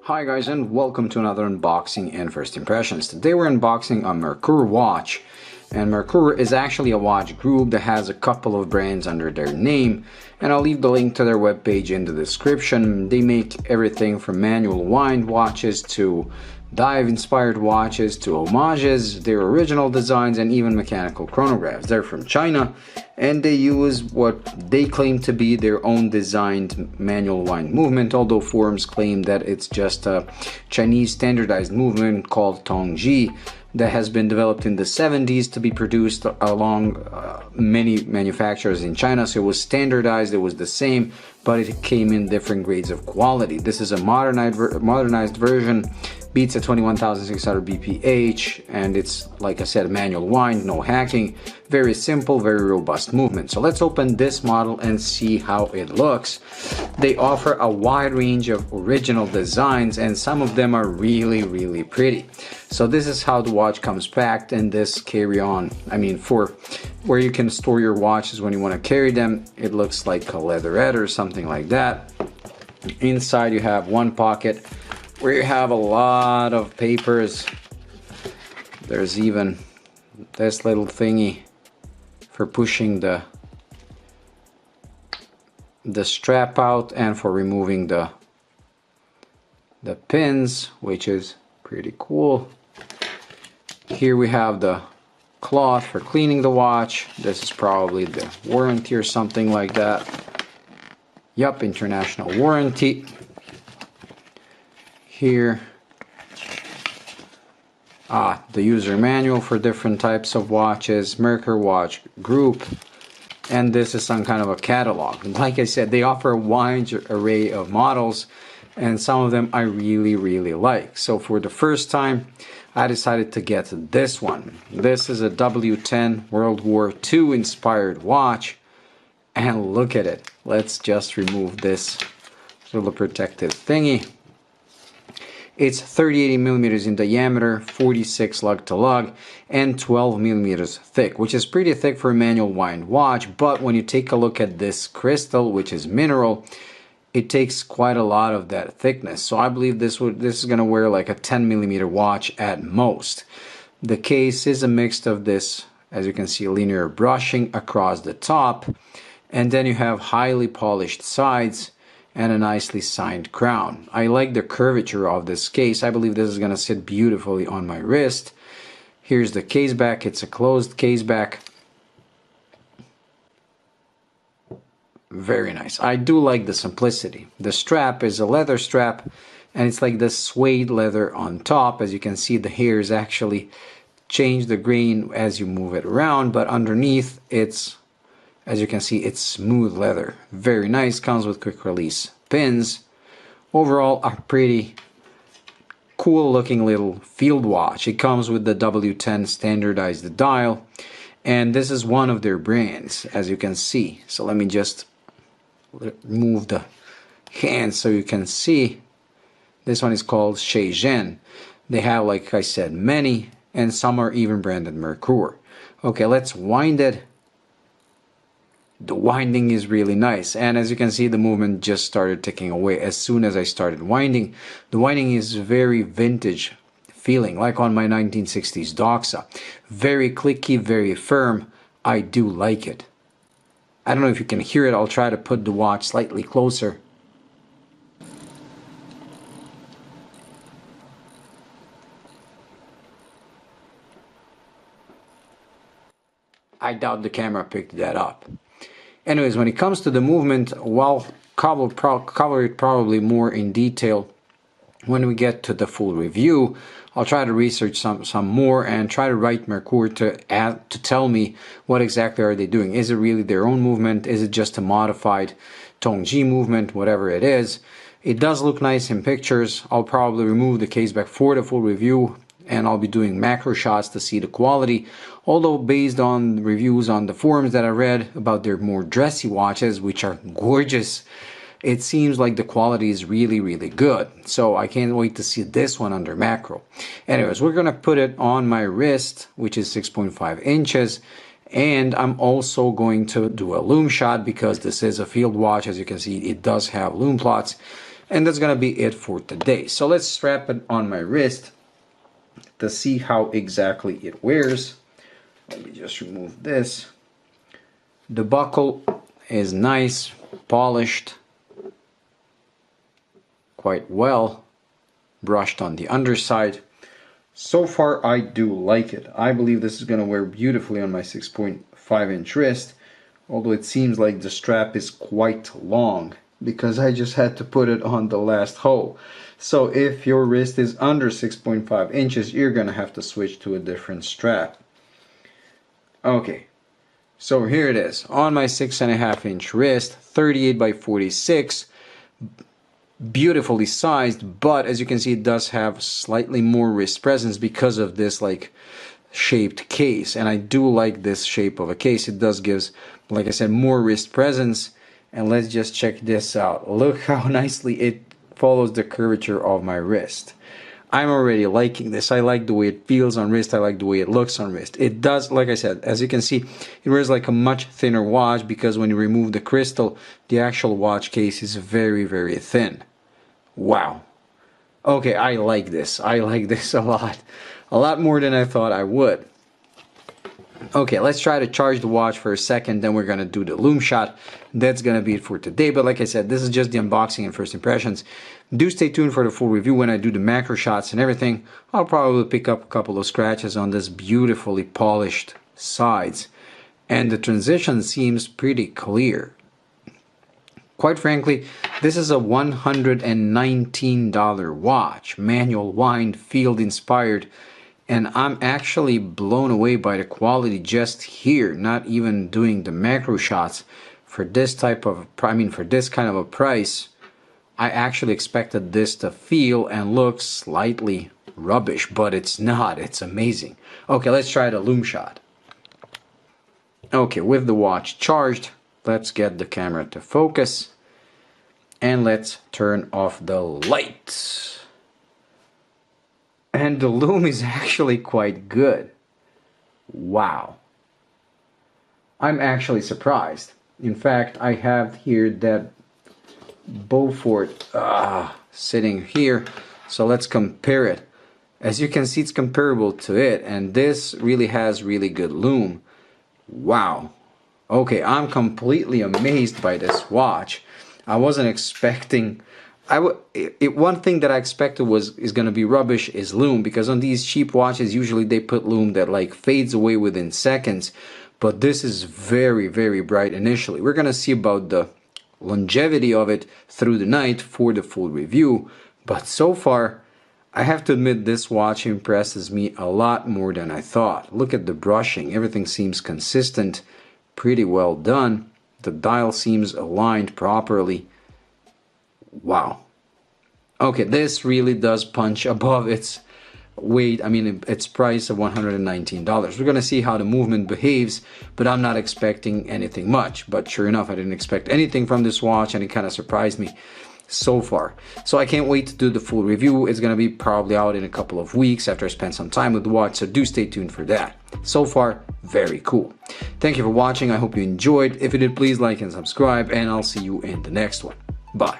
Hi guys, and welcome to another unboxing and first impressions. Today we're unboxing a Merkur watch, and Merkur is actually a watch group that has a couple of brands under their name, and I'll leave the link to their webpage in the description. They make everything from manual wind watches to dive inspired watches to homages, their original designs, and even mechanical chronographs. They're from China and they use what they claim to be their own designed manual wind movement, although forums claim that it's just a Chinese standardized movement called Tongji that has been developed in the 70s to be produced along many manufacturers in China. So it was standardized, it was the same, but it came in different grades of quality. This is a modernized version, beats at 21,600 bph, and it's, like I said, manual wind, no hacking, very simple, very robust movement. So let's open this model and see how it looks. They offer a wide range of original designs and some of them are really pretty. So this is how the watch comes packed in this carry-on. I mean, for where you can store your watches when you want to carry them. It looks like a leatherette or something like that. Inside you have one pocket where you have a lot of papers. There's even this little thingy for pushing the strap out and for removing the pins, which is pretty cool. Here we have the cloth for cleaning the watch. This is probably the warranty or something like that. Yup, international warranty. Here, the user manual for different types of watches, Merkur watch group, and this is some kind of a catalog. Like I said, they offer a wide array of models, and some of them I really like. So for the first time, I decided to get this one. This is a W10 World War II inspired watch, and look at it. Let's just remove this little protective thingy. It's 30-80 millimeters in diameter, 46 lug to lug, and 12 millimeters thick, which is pretty thick for a manual wind watch. But when you take a look at this crystal, which is mineral, it takes quite a lot of that thickness. So I believe this is going to wear like a 10 millimeter watch at most. The case is a mix of this, as you can see, linear brushing across the top, and then you have highly polished sides and a nicely signed crown. I like the curvature of this case. I believe this is going to sit beautifully on my wrist. Here's the case back. It's a closed case back. Very nice. I do like the simplicity. The strap is a leather strap, and it's like the suede leather on top. As you can see, the hairs actually change the grain as you move it around, but underneath it's, as you can see, it's smooth leather. Very nice. Comes with quick release pins. Overall, a pretty cool looking little field watch. It comes with the W10 standardized dial, and this is one of their brands, as you can see. So let me just move the hand so you can see. This one is called Seizenn. They have, like I said, many, and some are even branded Merkur. Okay, let's wind it. The winding is really nice, and as you can see, the movement just started ticking away as soon as I started winding. The winding is very vintage feeling, like on my 1960s Doxa. Very clicky, very firm. I do like it. I don't know if you can hear it. I'll try to put the watch slightly closer. I doubt the camera picked that up. Anyways, when it comes to the movement, well, cover it probably more in detail when we get to the full review. I'll try to research some more and try to write Merkur to tell me what exactly are they doing. Is it really their own movement? Is it just a modified Tongji movement? Whatever it is. It does look nice in pictures. I'll probably remove the case back for the full review, and I'll be doing macro shots to see the quality. Although based on reviews on the forums that I read about their more dressy watches, which are gorgeous, it seems like the quality is really good. So I can't wait to see this one under macro. Anyways, we're gonna put it on my wrist, which is 6.5 inches. And I'm also going to do a lume shot because this is a field watch. As you can see, it does have lume plots. And that's gonna be it for today. So let's strap it on my wrist to see how exactly it wears. Let me just remove this. The buckle is nice, polished, quite well, brushed on the underside. So far I do like it. I believe this is going to wear beautifully on my 6.5-inch wrist, although it seems like the strap is quite long because I just had to put it on the last hole. So if your wrist is under 6.5 inches, you're going to have to switch to a different strap. Okay, so here it is on my 6.5-inch wrist, 38 by 46. Beautifully sized, but as you can see, it does have slightly more wrist presence because of this like shaped case, and I do like this shape of a case. It does gives, like I said, more wrist presence. And let's just check this out. Look how nicely it follows the curvature of my wrist. I'm already liking this. I like the way it feels on wrist. I like the way it looks on wrist. It does, like I said, as you can see, it wears like a much thinner watch because when you remove the crystal, the actual watch case is very, very thin. Wow. Okay, I like this. I like this a lot more than I thought I would. Okay, let's try to charge the watch for a second, then we're gonna do the Lume shot. That's gonna be it for today, but like I said, this is just the unboxing and first impressions. Do stay tuned for the full review when I do the macro shots and everything. I'll probably pick up a couple of scratches on this beautifully polished sides, and the transition seems pretty clear. Quite frankly, this is a $119 watch, manual wind, field inspired, and I'm actually blown away by the quality just here, not even doing the macro shots. For this type of, for this kind of a price, I actually expected this to feel and look slightly rubbish, but it's not. It's amazing. Okay, let's try the Lume shot. Okay, with the watch charged, let's get the camera to focus and let's turn off the lights. And the Lume is actually quite good. Wow. I'm actually surprised. In fact, I have here that Beaufort sitting here, so let's compare it. As you can see, it's comparable to it, and this really has really good Lume. Wow. Okay, I'm completely amazed by this watch. I wasn't expecting. One thing that I expected is gonna be rubbish is Lume, because on these cheap watches usually they put Lume that like fades away within seconds, but this is very, very bright initially. We're gonna see about the longevity of it through the night for the full review, but so far I have to admit this watch impresses me a lot more than I thought. Look at the brushing, everything seems consistent, pretty well done. The dial seems aligned properly. Wow. Okay, this really does punch above its weight. Its price of $119. We're gonna see how the movement behaves, but I'm not expecting anything much. But sure enough, I didn't expect anything from this watch, and it kind of surprised me so far. So I can't wait to do the full review. It's gonna be probably out in a couple of weeks after I spend some time with the watch, so do stay tuned for that. So far, very cool. Thank you for watching. I hope you enjoyed. If you did, please like and subscribe, and I'll see you in the next one. Bye.